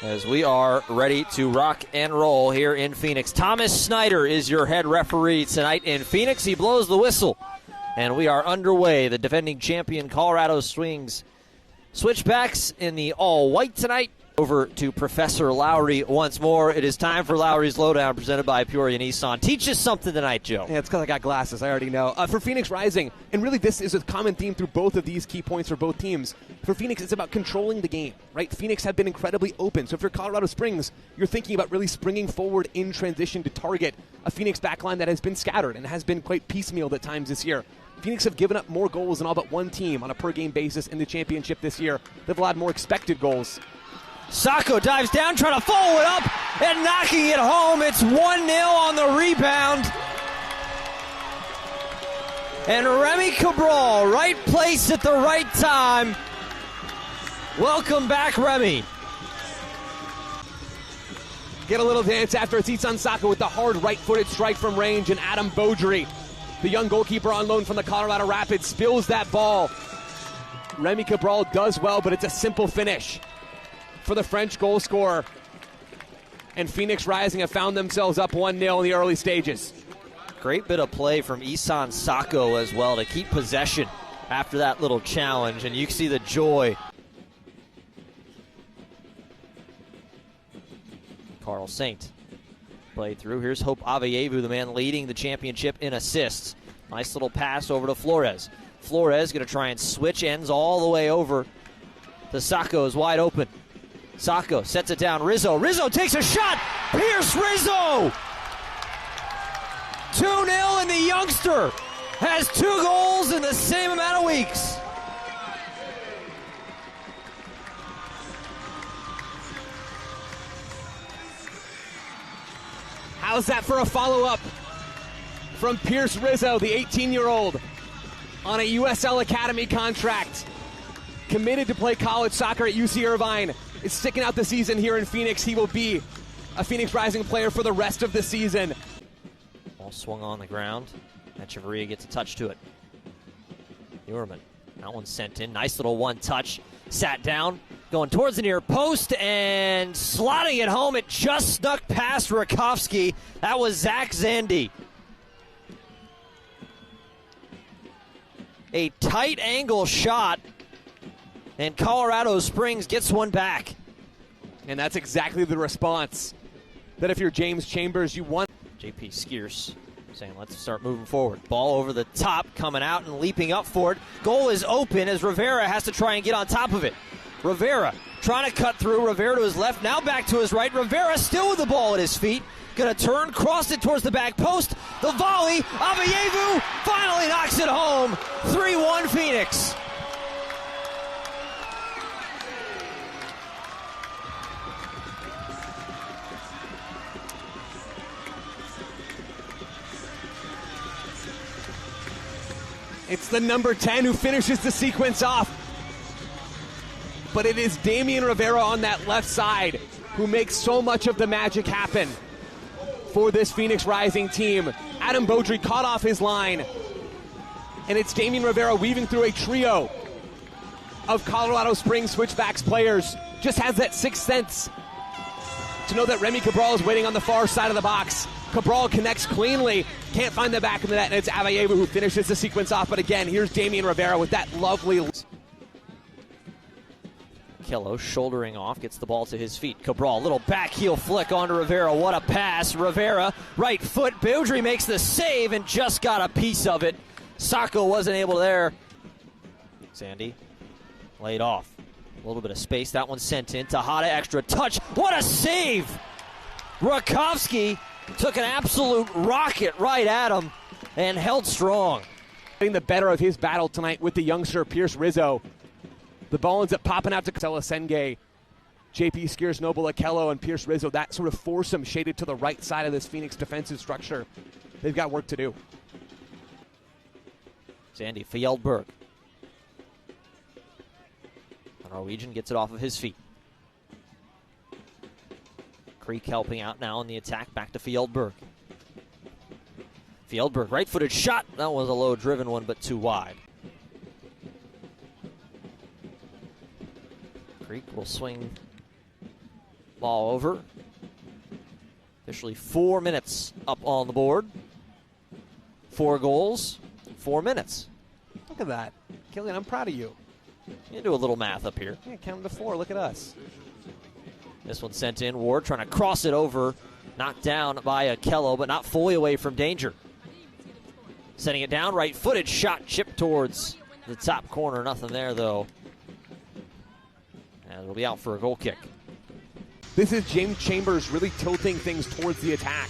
as we are ready to rock and roll here in Phoenix. Thomas Snyder is your head referee tonight in Phoenix. He blows the whistle, and we are underway. The defending champion Colorado swings Switchbacks in the all-white tonight. Over to Professor Lowry once more. It is time for Lowry's Lowdown, presented by Peoria Nissan. Teach us something tonight, Joe. Yeah, it's because I got glasses. I already know. For Phoenix Rising, and really this is a common theme through both of these key points for both teams. For Phoenix, it's about controlling the game, right? Phoenix have been incredibly open. So if you're Colorado Springs, you're thinking about really springing forward in transition to target a Phoenix backline that has been scattered and has been quite piecemealed at times this year. Phoenix have given up more goals than all but one team on a per-game basis in the championship this year. They've allowed more expected goals. Sacco dives down, trying to follow it up and knocking it home. It's 1-0 on the rebound. And Remy Cabral, right place at the right time. Welcome back, Remy. Get a little dance after it's Isan Sacco with the hard right-footed strike from range, and Adam Beaudry, the young goalkeeper on loan from the Colorado Rapids, spills that ball. Remy Cabral does well, but it's a simple finish for the French goal scorer. And Phoenix Rising have found themselves up 1-0 in the early stages. Great bit of play from Isan Sacco as well to keep possession after that little challenge, and you can see the joy. Carl Saint played through. Here's Hope Aveyevu, the man leading the championship in assists. Nice little pass over to Flores. Flores going to try and switch ends all the way over. The Sacco is wide open. Sacco sets it down. Rizzo takes a shot. Pierce Rizzo! 2-0, and the youngster has 2 goals in the same amount of weeks. How's that for a follow-up from Pierce Rizzo, the 18-year-old, on a USL Academy contract, committed to play college soccer at UC Irvine. Is sticking out the season here in Phoenix. He will be a Phoenix Rising player for the rest of the season. Ball swung on the ground. Echeverria gets a touch to it. Uerman, that one's sent in. Nice little one-touch. Sat down, going towards the near post, and slotting it home. It just snuck past Rakowski. That was Zach Zandy. A tight angle shot, and Colorado Springs gets one back. And that's exactly the response that if you're James Chambers, you want. JP Skierce saying, let's start moving forward. Ball over the top, coming out and leaping up for it. Goal is open as Rivera has to try and get on top of it. Rivera trying to cut through. Rivera to his left, now back to his right. Rivera still with the ball at his feet. Going to turn, cross it towards the back post. The volley, Aveyevu finally knocks it home. 3-1 Phoenix. It's the number 10 who finishes the sequence off. But it is Damian Rivera on that left side who makes so much of the magic happen for this Phoenix Rising team. Adam Beaudry caught off his line. And it's Damian Rivera weaving through a trio of Colorado Springs Switchbacks players. Just has that sixth sense to know that Remy Cabral is waiting on the far side of the box. Cabral connects cleanly, can't find the back of the net, and it's Aveyevu who finishes the sequence off. But again, here's Damian Rivera with that lovely. Kello shouldering off, gets the ball to his feet. Cabral, little back heel flick onto Rivera. What a pass. Rivera, right foot. Beaudry makes the save and just got a piece of it. Sacco wasn't able there. Sandy laid off. A little bit of space. That one sent in. Tejada, extra touch. What a save! Rakowski took an absolute rocket right at him and held strong. Getting the better of his battle tonight with the youngster Pierce Rizzo. The ball ends up popping out to Senge, JP Skierce, Noble Akello, and Pierce Rizzo. That sort of foursome shaded to the right side of this Phoenix defensive structure. They've got work to do. Sandy Fjeldberg. The Norwegian gets it off of his feet. Creek helping out now in the attack. Back to Fjeldberg. Fjeldberg, right-footed shot. That was a low-driven one, but too wide. Creek will swing Ball over. Officially 4 minutes up on the board. 4 goals, 4 minutes. Look at that. Killian, I'm proud of you. You do a little math up here. Yeah, count to 4. Look at us. This one sent in. Ward trying to cross it over. Knocked down by Akello, but not fully away from danger. Setting it down, right-footed shot, chipped towards the top corner. Nothing there, though. And it'll be out for a goal kick. This is James Chambers really tilting things towards the attack.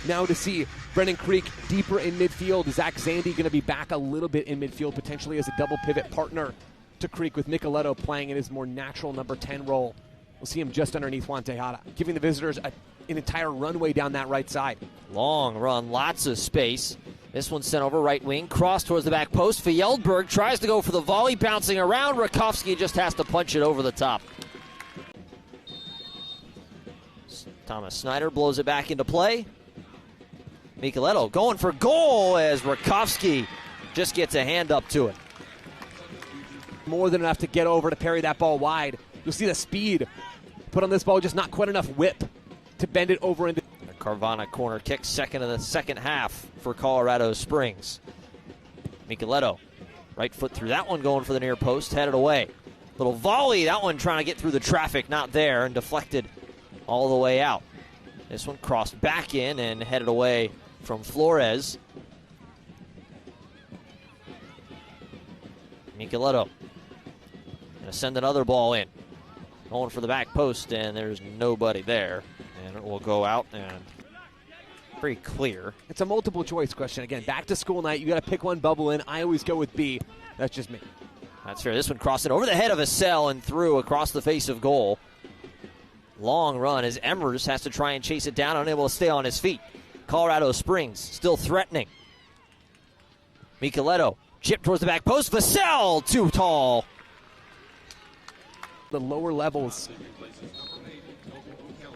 Now to see Brendan Creek deeper in midfield. Zach Zandy going to be back a little bit in midfield, potentially as a double pivot partner to Creek, with Nicoletto playing in his more natural number 10 role. We'll see him just underneath Juan Tejada, giving the visitors an entire runway down that right side. Long run, lots of space. This one sent over right wing, cross towards the back post. Fjeldberg tries to go for the volley, bouncing around. Rakowski just has to punch it over the top. Thomas Snyder blows it back into play. Nicoletto going for goal as Rakowski just gets a hand up to it. More than enough to get over to parry that ball wide. You'll see the speed put on this ball, just not quite enough whip to bend it over into. The Carvana corner kick, second of the second half for Colorado Springs. Nicoletto, right foot through that one, going for the near post, headed away. Little volley, that one trying to get through the traffic, not there, and deflected all the way out. This one crossed back in and headed away from Flores. Nicoletto gonna send another ball in. Going for the back post, and there's nobody there. And it will go out, and pretty clear. It's a multiple choice question. Again, back to school night. You got to pick one bubble in. I always go with B. That's just me. That's fair. This one crossed it over the head of Vassell and through across the face of goal. Long run as Emmers has to try and chase it down, unable to stay on his feet. Colorado Springs still threatening. Nicoletto chip towards the back post. Vassell too tall. The lower levels.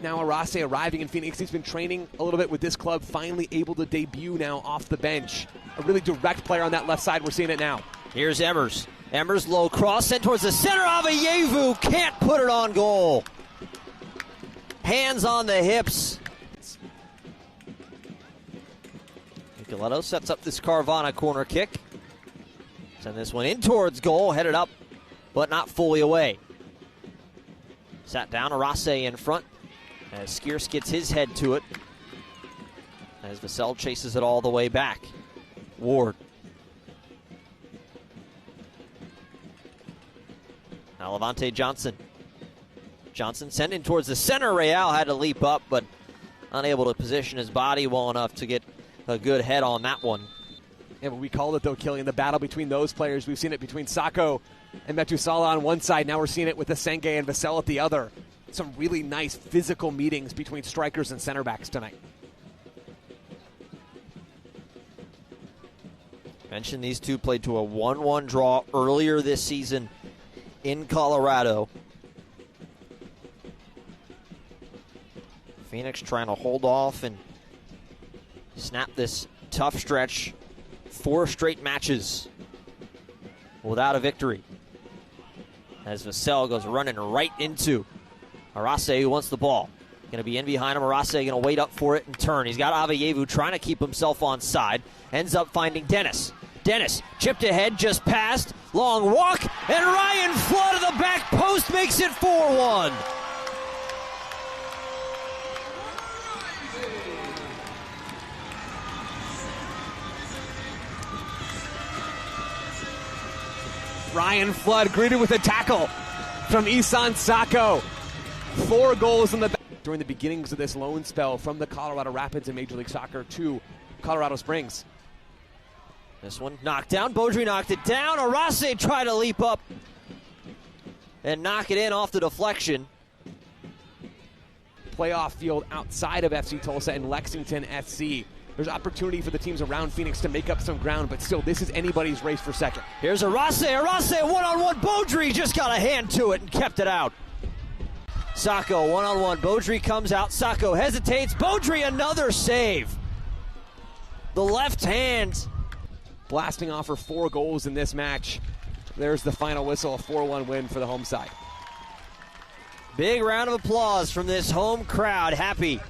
Now Arase arriving in Phoenix. He's been training a little bit with this club, finally able to debut now off the bench. A really direct player on that left side. We're seeing it now. Here's Emmers. Emmers low cross sent towards the center. Avayevu can't put it on goal. Hands on the hips. Nicoletto sets up this Carvana corner kick. Send this one in towards goal, headed up, but not fully away. Sat down, Arase in front, as Skierce gets his head to it, as Vassell chases it all the way back. Ward. Now Levante Johnson. Johnson sent in towards the center. Real had to leap up, but unable to position his body well enough to get a good head on that one. Yeah, but we called it, though, Killian, the battle between those players. We've seen it between Sacco and Metusala on one side. Now we're seeing it with Asenge and Vassell at the other. Some really nice physical meetings between strikers and center backs tonight. Mentioned these two played to a 1-1 draw earlier this season in Colorado. Phoenix trying to hold off and snap this tough stretch. 4 straight matches without a victory. As Vassell goes running right into Arase, who wants the ball. Going to be in behind him. Arase going to wait up for it and turn. He's got Avayevu trying to keep himself on side. Ends up finding Dennis. Dennis chipped ahead, just passed. Long walk, and Ryan Flood of the back post makes it 4-1. Ryan Flood greeted with a tackle from Isan Sacco. 4 goals in the back during the beginnings of this loan spell from the Colorado Rapids in Major League Soccer to Colorado Springs. This one knocked down. Beaudry knocked it down. Arase tried to leap up and knock it in off the deflection. Playoff field outside of FC Tulsa and Lexington SC. There's opportunity for the teams around Phoenix to make up some ground, but still, this is anybody's race for second. Here's Arase. Arase one-on-one. Beaudry just got a hand to it and kept it out. Sacco one-on-one. Beaudry comes out. Sacco hesitates. Beaudry another save. The left hand. Blasting off for 4 goals in this match. There's the final whistle, a 4-1 win for the home side. Big round of applause from this home crowd. Happy